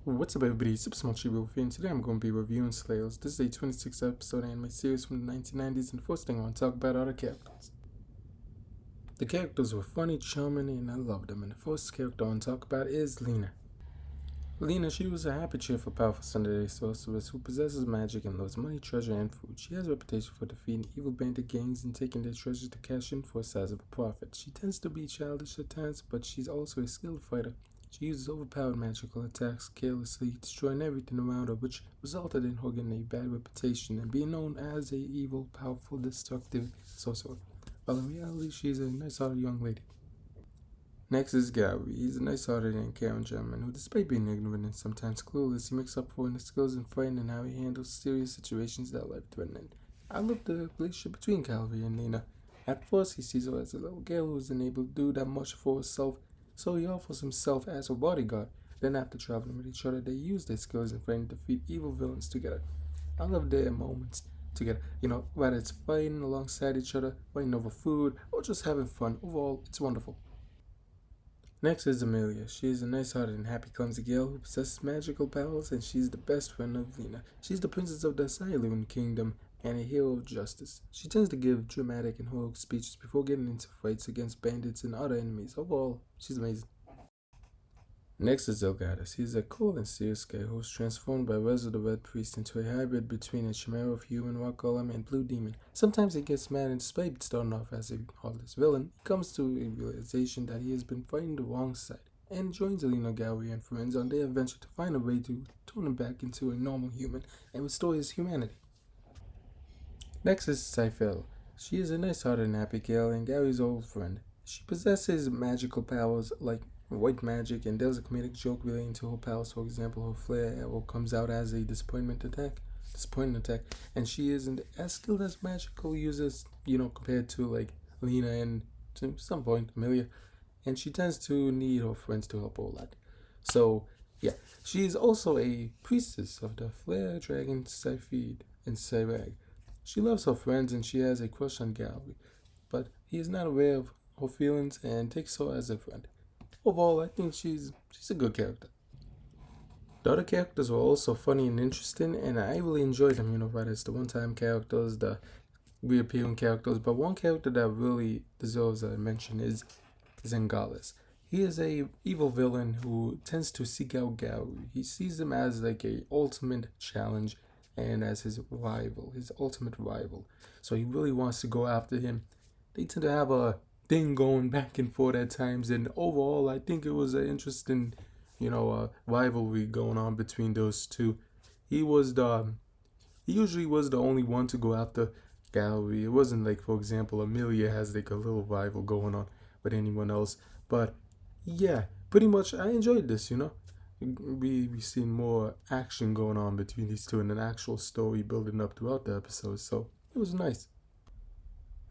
What's up everybody, Supersmallchibiwolf here, and today I'm going to be reviewing Slayers. This is a 26th episode anime series from the 1990s, and the first thing I want to talk about are the characters. The characters were funny, charming, and I loved them, and the first character I want to talk about is Lena. Lena, she was a happy, cheerful, powerful Sunday sorceress who possesses magic and loves money, treasure, and food. She has a reputation for defeating evil bandit gangs and taking their treasures to cash in for a sizable profit. She tends to be childish at times, but she's also a skilled fighter. She uses overpowered magical attacks carelessly, destroying everything around her, which resulted in her getting a bad reputation and being known as a evil, powerful, destructive sorcerer. While in reality, she is a nice-hearted young lady. Next is Gary. He's a nice-hearted and caring gentleman who, despite being ignorant and sometimes clueless, he makes up for in his skills in fighting and how he handles serious situations that are life-threatening. I love the relationship between Gary and Lena. At first, he sees her as a little girl who isn't able to do that much for herself, so he offers himself as a bodyguard. Then after traveling with each other, they use their skills in fighting to defeat evil villains together. I love their moments together, whether it's fighting alongside each other, fighting over food, or just having fun. Overall, it's wonderful. Next is Amelia. She is a nice-hearted and happy clumsy girl who possesses magical powers, and she's the best friend of Lena. She's the princess of the Silent Kingdom and a hero of justice. She tends to give dramatic and heroic speeches before getting into fights against bandits and other enemies. Overall, she's amazing. Next is Delgadus. He's a cool and serious guy who was transformed by Rezo the Red Priest into a hybrid between a chimera of human rock golem and blue demon. Sometimes he gets mad, and despite starting off as a heartless villain, he comes to a realization that he has been fighting the wrong side and joins Alina, Gary, and friends on their adventure to find a way to turn him back into a normal human and restore his humanity. Next is Cyphel. She is a nice-hearted and happy girl and Gary's old friend. She possesses magical powers like white magic, and there's a comedic joke relating to her powers. For example, her flare arrow comes out as a disappointment attack, and she isn't as skilled as magical users, compared to like Lena and to some point Amelia, and she tends to need her friends to help her a lot. So yeah, she is also a priestess of the flare dragon Cyphid and Cyrag. She loves her friends and she has a crush on Gary, but he is not aware of her feelings and takes her as a friend. Overall, I think she's a good character. The other characters were also funny and interesting, and I really enjoyed them, whether it's the one-time characters, the reappearing characters, but one character that really deserves a mention is Zengalis. He is a evil villain who tends to seek out Gary. He sees him as like a ultimate challenge and as his rival, his ultimate rival. So he really wants to go after him. They tend to have a thing going back and forth at times, and overall I think it was an interesting rivalry going on between those two. He usually was the only one to go after Gary. It wasn't like, for example, Amelia has like a little rival going on with anyone else. But yeah, pretty much I enjoyed this. We seen more action going on between these two and an actual story building up throughout the episode, so it was nice.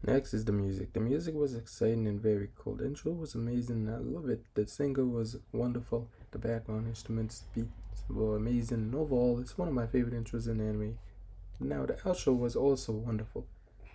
Next is the music. The music was exciting and very cool. The intro was amazing. I love it. The singer was wonderful. The background instruments, beats were amazing. And overall, it's one of my favorite intros in anime. Now, the outro was also wonderful.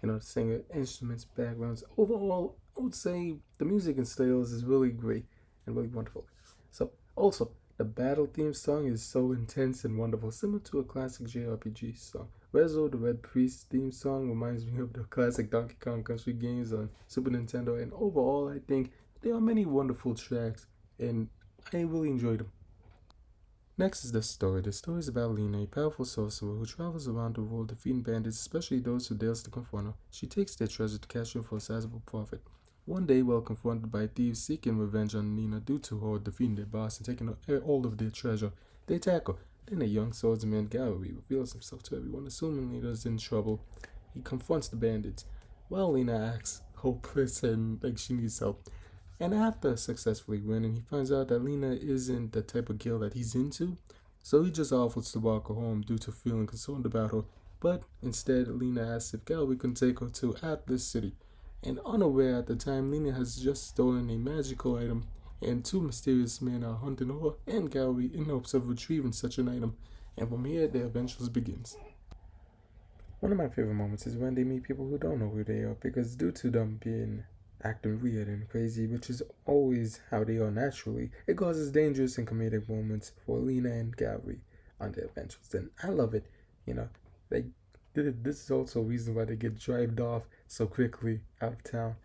The singer, instruments, backgrounds. Overall, I would say the music in Slayers is really great and really wonderful. So, also, the battle theme song is so intense and wonderful, similar to a classic JRPG song. Rezo the Red Priest theme song reminds me of the classic Donkey Kong Country games on Super Nintendo, and overall I think there are many wonderful tracks and I really enjoyed them. Next is the story. The story is about Lena, a powerful sorcerer who travels around the world defeating bandits, especially those who dares to confront her. She takes their treasure to cash in for a sizable profit. One day, while confronted by thieves seeking revenge on Lena due to her defeating their boss and taking all of their treasure, they attack her. Then a young swordsman, Gary, reveals himself to everyone, assuming Lena's in trouble. He confronts the bandits, while Lena acts hopeless and like she needs help. And after successfully winning, he finds out that Lena isn't the type of girl that he's into, so he just offers to walk her home due to feeling concerned about her. But instead, Lena asks if Gary can take her to Atlas City. And unaware at the time, Lena has just stolen a magical item, and two mysterious men are hunting her and Gary in hopes of retrieving such an item. And from here, their adventures begins. One of my favorite moments is when they meet people who don't know who they are, because due to them being acting weird and crazy, which is always how they are naturally. It causes dangerous and comedic moments for Lena and Gary on their adventures, and I love it. You know, they this is also a reason why they get drived off so quickly out of town.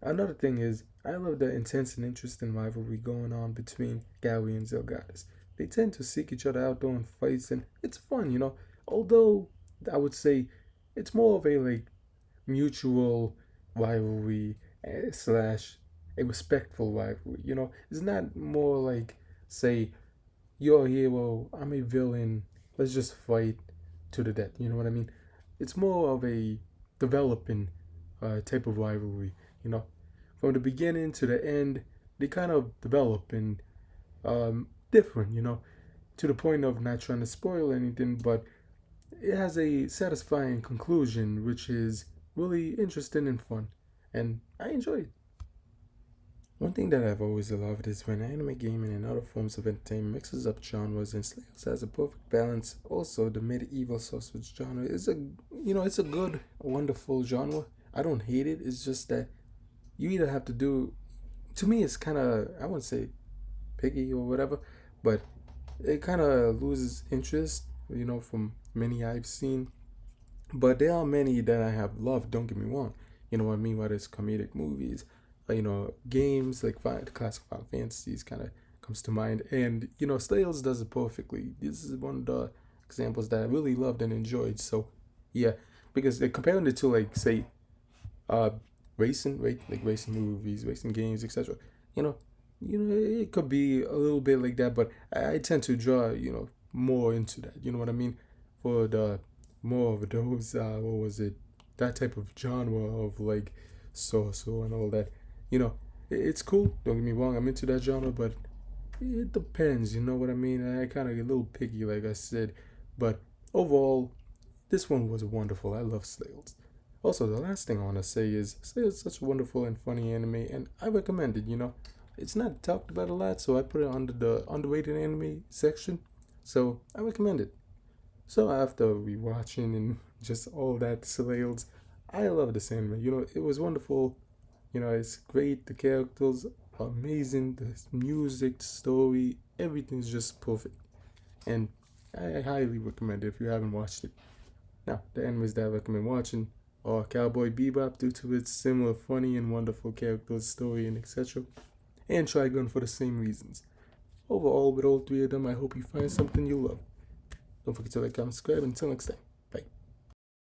Another thing is, I love the intense and interesting rivalry going on between Gary and Zelgadis. They tend to seek each other out during fights, and it's fun. Although I would say it's more of a like mutual rivalry slash a respectful rivalry. It's not more like, say, you're a hero, I'm a villain, let's just fight to the death. You know what I mean? It's more of a developing type of rivalry. You know, from the beginning to the end, they kind of develop and different. To the point of not trying to spoil anything, but it has a satisfying conclusion, which is really interesting and fun, and I enjoy it. One thing that I've always loved is when anime gaming and other forms of entertainment mixes up genres and Slayers has a perfect balance. Also, the medieval sausage genre is it's a good, wonderful genre. I don't hate it. It's just that you either have to do. To me, it's kind of, I wouldn't say picky or whatever, but it kind of loses interest. From many I've seen, but there are many that I have loved. Don't get me wrong. You know what I mean? Whether it's comedic movies, games like the classic Final Fantasies kind of comes to mind, and Slayers does it perfectly. This is one of the examples that I really loved and enjoyed. So, yeah, because comparing it to like say, uh, racing, right? Like racing movies, racing games, etc. You know, it could be a little bit like that, but I tend to draw more into that. You know what I mean? For the more of those what was it, that type of genre of like so and all that. you know it's cool, don't get me wrong, I'm into that genre, but it depends, you know what I mean. I kind of get a little picky, like I said, but overall this one was wonderful. I love Slayers. Also, the last thing I want to say is Slayers is such a wonderful and funny anime, and I recommend it. It's not talked about a lot, so I put it under the underrated anime section, so I recommend it. So after rewatching and just all that Slayers, I love this anime. It was wonderful. It's great. The characters are amazing. The music, the story, everything's just perfect. And I highly recommend it if you haven't watched it. Now, the animes that I recommend watching are Cowboy Bebop due to its similar funny and wonderful characters, story, and etc. And Trigun for the same reasons. Overall, with all three of them, I hope you find something you love. Don't forget to like, comment, subscribe, and until next time.